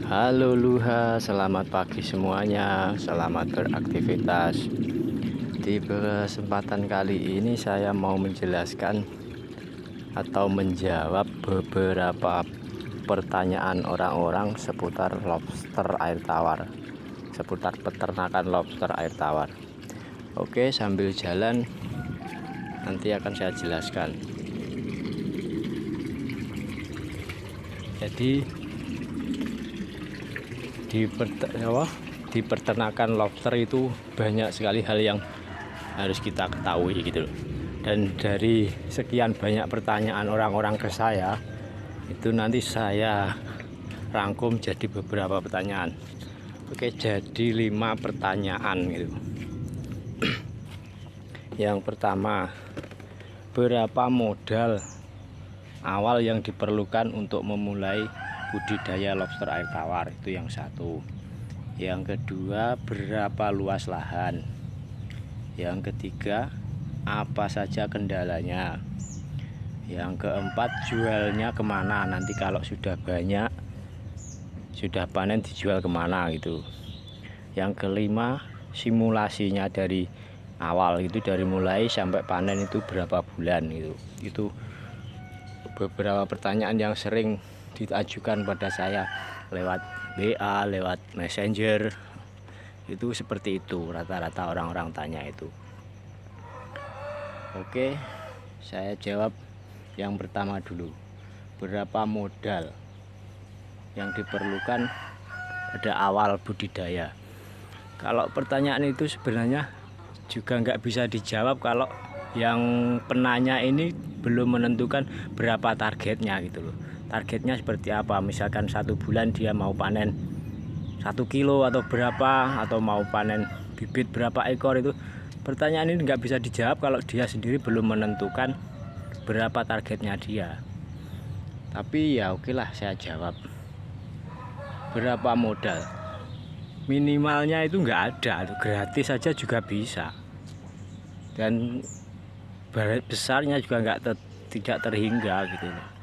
Halo Luha, selamat pagi semuanya. Selamat beraktivitas. Di kesempatan kali ini saya mau menjelaskan atau menjawab beberapa pertanyaan orang-orang seputar lobster air tawar, seputar peternakan lobster air tawar. Oke, sambil jalan nanti akan saya jelaskan. Jadi di peternakan lobster itu banyak sekali hal yang harus kita ketahui gitu loh. Dan dari sekian banyak pertanyaan orang-orang ke saya, itu nanti saya rangkum jadi beberapa pertanyaan. Oke, jadi 5 pertanyaan gitu. Yang pertama, berapa modal awal yang diperlukan untuk memulai budidaya lobster air tawar? Itu yang satu. Yang kedua, berapa luas lahan? Yang ketiga, apa saja kendalanya? Yang keempat, jualnya kemana? Nanti kalau sudah banyak, sudah panen, dijual kemana gitu. Yang kelima, simulasinya dari awal itu, dari mulai sampai panen itu berapa bulan gitu. Itu beberapa pertanyaan yang sering diajukan pada saya lewat WA, lewat Messenger. Itu seperti itu rata-rata orang-orang tanya itu. Oke, saya jawab yang pertama dulu. Berapa modal yang diperlukan pada awal budidaya? Kalau pertanyaan itu sebenarnya juga nggak bisa dijawab kalau yang penanya ini belum menentukan berapa targetnya gitu loh. Targetnya seperti apa? Misalkan 1 bulan dia mau panen 1 kilo atau berapa, atau mau panen bibit berapa ekor. Itu pertanyaan ini nggak bisa dijawab kalau dia sendiri belum menentukan berapa targetnya dia. Tapi ya oke lah, saya jawab. Berapa modal? Minimalnya itu nggak ada, gratis saja juga bisa. Dan besarnya juga tidak terhingga gitu loh.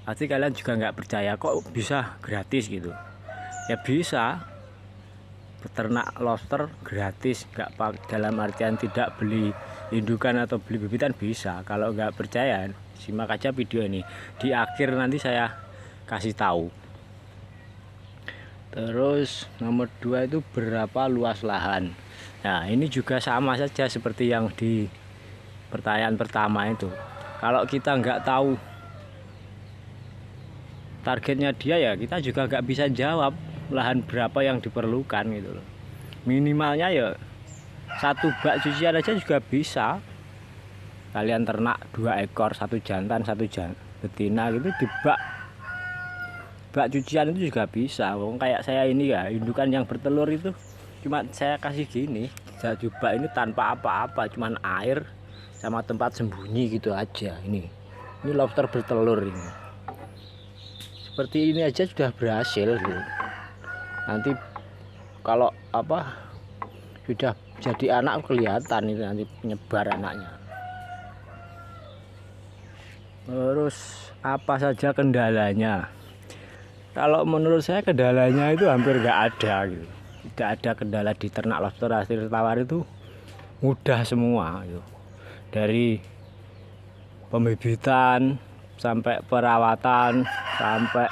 Pasti kalian juga nggak percaya kok bisa gratis gitu. Ya bisa, peternak lobster gratis, nggak dalam artian tidak beli indukan atau beli bibitan, bisa. Kalau nggak percaya, simak aja video ini. Di akhir nanti saya kasih tahu. Terus nomor 2 itu berapa luas lahan. Nah ini juga sama saja seperti yang di pertanyaan pertama itu. Kalau kita nggak tahu targetnya dia, ya kita juga nggak bisa jawab lahan berapa yang diperlukan gitu loh. Minimalnya ya 1 bak cucian aja juga bisa. Kalian ternak 2 ekor, 1 jantan 1 betina gitu, di bak cucian itu juga bisa. Kayak saya ini ya, indukan yang bertelur itu cuma saya kasih gini, satu bak ini tanpa apa-apa, cuman air sama tempat sembunyi gitu aja. Ini lobster bertelur ini. Seperti ini aja sudah berhasil gitu. Nanti kalau sudah jadi anak kelihatan itu, nanti menyebar anaknya. Terus apa saja kendalanya? Kalau menurut saya kendalanya itu hampir nggak ada gitu. Tidak ada kendala di ternak lobster air tawar, itu mudah semua gitu. Dari pembibitan sampai perawatan sampai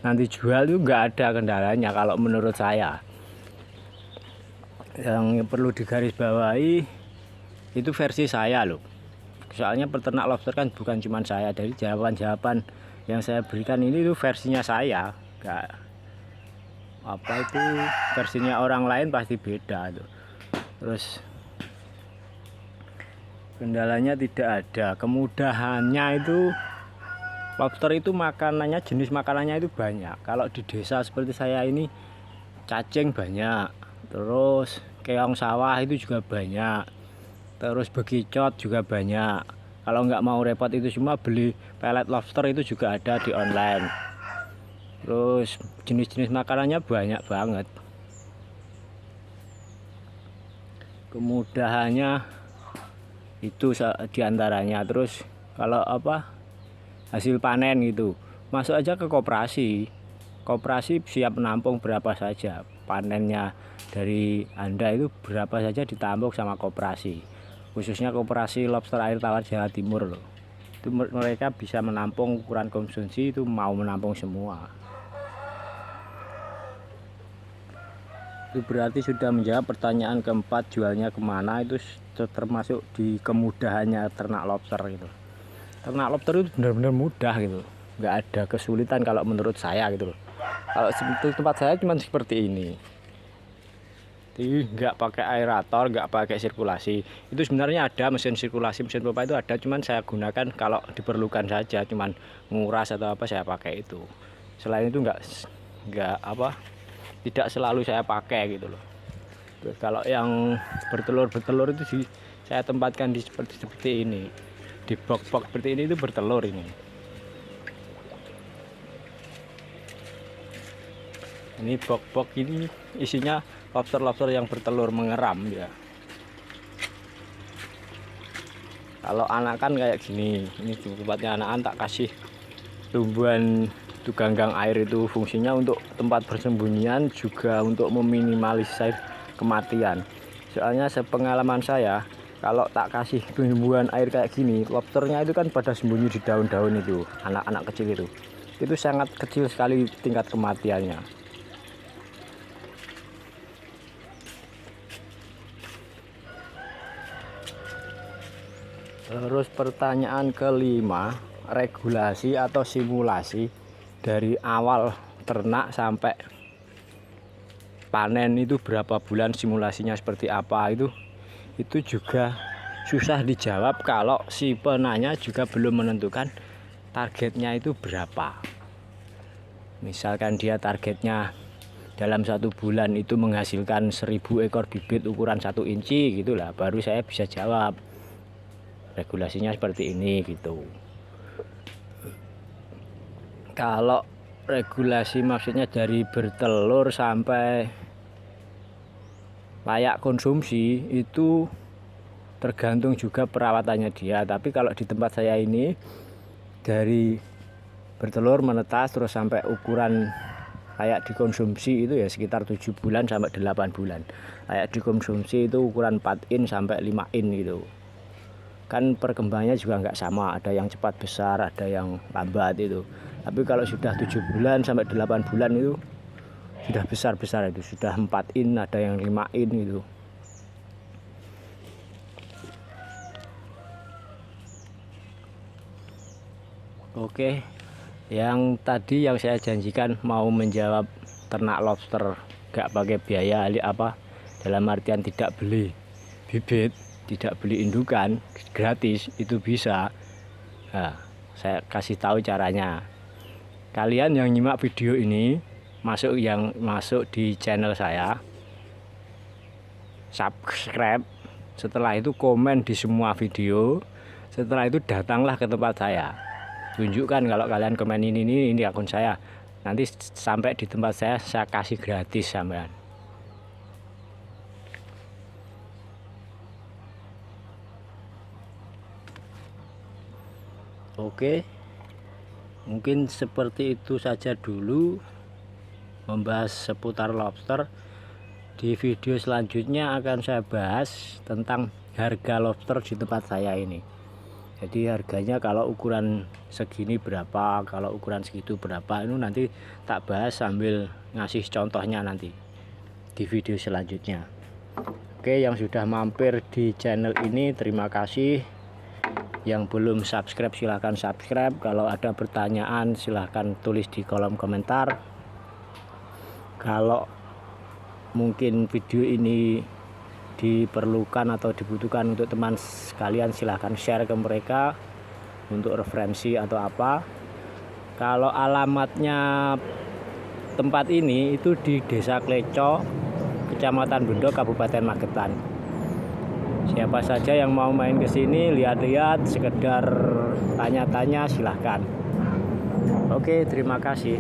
nanti jual itu nggak ada kendalanya kalau menurut saya. Yang perlu digarisbawahi itu versi saya loh. Soalnya peternak lobster kan bukan cuma saya. Dari jawaban-jawaban yang saya berikan ini itu versinya saya. Nggak itu versinya orang lain pasti beda tuh. Terus kendalanya tidak ada. Kemudahannya itu, lobster itu makanannya, jenis makanannya itu banyak. Kalau di desa seperti saya ini, cacing banyak, terus keong sawah itu juga banyak, terus bekicot juga banyak. Kalau nggak mau repot itu semua, beli pelet lobster itu juga ada di online. Terus jenis-jenis makanannya banyak banget. Kemudahannya itu diantaranya. Terus kalau hasil panen gitu, masuk aja ke koperasi. koperasi siap menampung berapa saja. Panennya dari Anda itu berapa saja ditampung sama koperasi. Khususnya koperasi lobster air tawar Jawa Timur loh. Itu mereka bisa menampung ukuran konsumsi, itu mau menampung semua. Itu berarti sudah menjawab pertanyaan keempat, jualnya kemana. Itu termasuk di kemudahannya ternak lobster gitu. Ternak lobster itu benar-benar mudah gitu, nggak ada kesulitan kalau menurut saya gitu loh. Kalau tempat saya cuma seperti ini, jadi nggak pakai aerator, nggak pakai sirkulasi. Itu sebenarnya ada mesin sirkulasi, mesin pompa itu ada, cuman saya gunakan kalau diperlukan saja, cuman nguras atau apa saya pakai itu. Selain itu tidak selalu saya pakai gitu loh. Terus kalau yang bertelur itu saya tempatkan di seperti ini, di box-box seperti ini, itu bertelur ini. Ini box-box ini isinya lobster yang bertelur mengeram ya. Kalau anakan kayak gini, ini tempatnya anakan tak kasih tumbuhan itu ganggang air. Itu fungsinya untuk tempat persembunyian, juga untuk meminimalisir kematian. Soalnya sepengalaman saya, kalau tak kasih tumbuhan air kayak gini, lobsternya itu kan pada sembunyi di daun-daun itu, anak-anak kecil itu sangat kecil sekali tingkat kematiannya. Terus pertanyaan kelima, regulasi atau simulasi dari awal ternak sampai panen itu berapa bulan, simulasinya seperti apa. Itu juga susah dijawab kalau si penanya juga belum menentukan targetnya itu berapa. Misalkan dia targetnya dalam 1 bulan itu menghasilkan 1000 ekor bibit ukuran 1 inci gitulah, baru saya bisa jawab regulasinya seperti ini gitu. Kalau regulasi maksudnya dari bertelur sampai layak konsumsi, itu tergantung juga perawatannya dia. Tapi kalau di tempat saya ini, dari bertelur menetas terus sampai ukuran layak dikonsumsi itu ya sekitar 7 bulan sampai 8 bulan. Layak dikonsumsi itu ukuran 4 in sampai 5 in gitu. Kan perkembangannya juga nggak sama, ada yang cepat besar, ada yang lambat itu. Tapi kalau sudah 7 bulan sampai 8 bulan itu sudah besar-besar, itu sudah 4 in, ada yang 5 in gitu. Oke, yang tadi yang saya janjikan mau menjawab ternak lobster nggak pakai biaya dalam artian tidak beli bibit, tidak beli indukan, gratis, itu bisa. Nah, saya kasih tahu caranya. Kalian yang nyimak video ini masuk di channel saya, subscribe, setelah itu komen di semua video, setelah itu datanglah ke tempat saya, tunjukkan kalau kalian komen ini akun saya, nanti sampai di tempat saya kasih gratis sampean. Oke, mungkin seperti itu saja dulu membahas seputar lobster. Di video selanjutnya akan saya bahas tentang harga lobster di tempat saya ini. Jadi harganya kalau ukuran segini berapa, kalau ukuran segitu berapa, itu nanti tak bahas sambil ngasih contohnya nanti di video selanjutnya. Oke, yang sudah mampir di channel ini terima kasih. Yang belum subscribe silahkan subscribe. Kalau ada pertanyaan silahkan tulis di kolom komentar. Kalau mungkin video ini diperlukan atau dibutuhkan untuk teman sekalian, silahkan share ke mereka untuk referensi atau apa. Kalau alamatnya tempat ini itu di Desa Kleco, Kecamatan Bendo, Kabupaten Magetan. Siapa saja yang mau main ke sini, lihat-lihat, sekedar tanya-tanya, silahkan. Oke, terima kasih.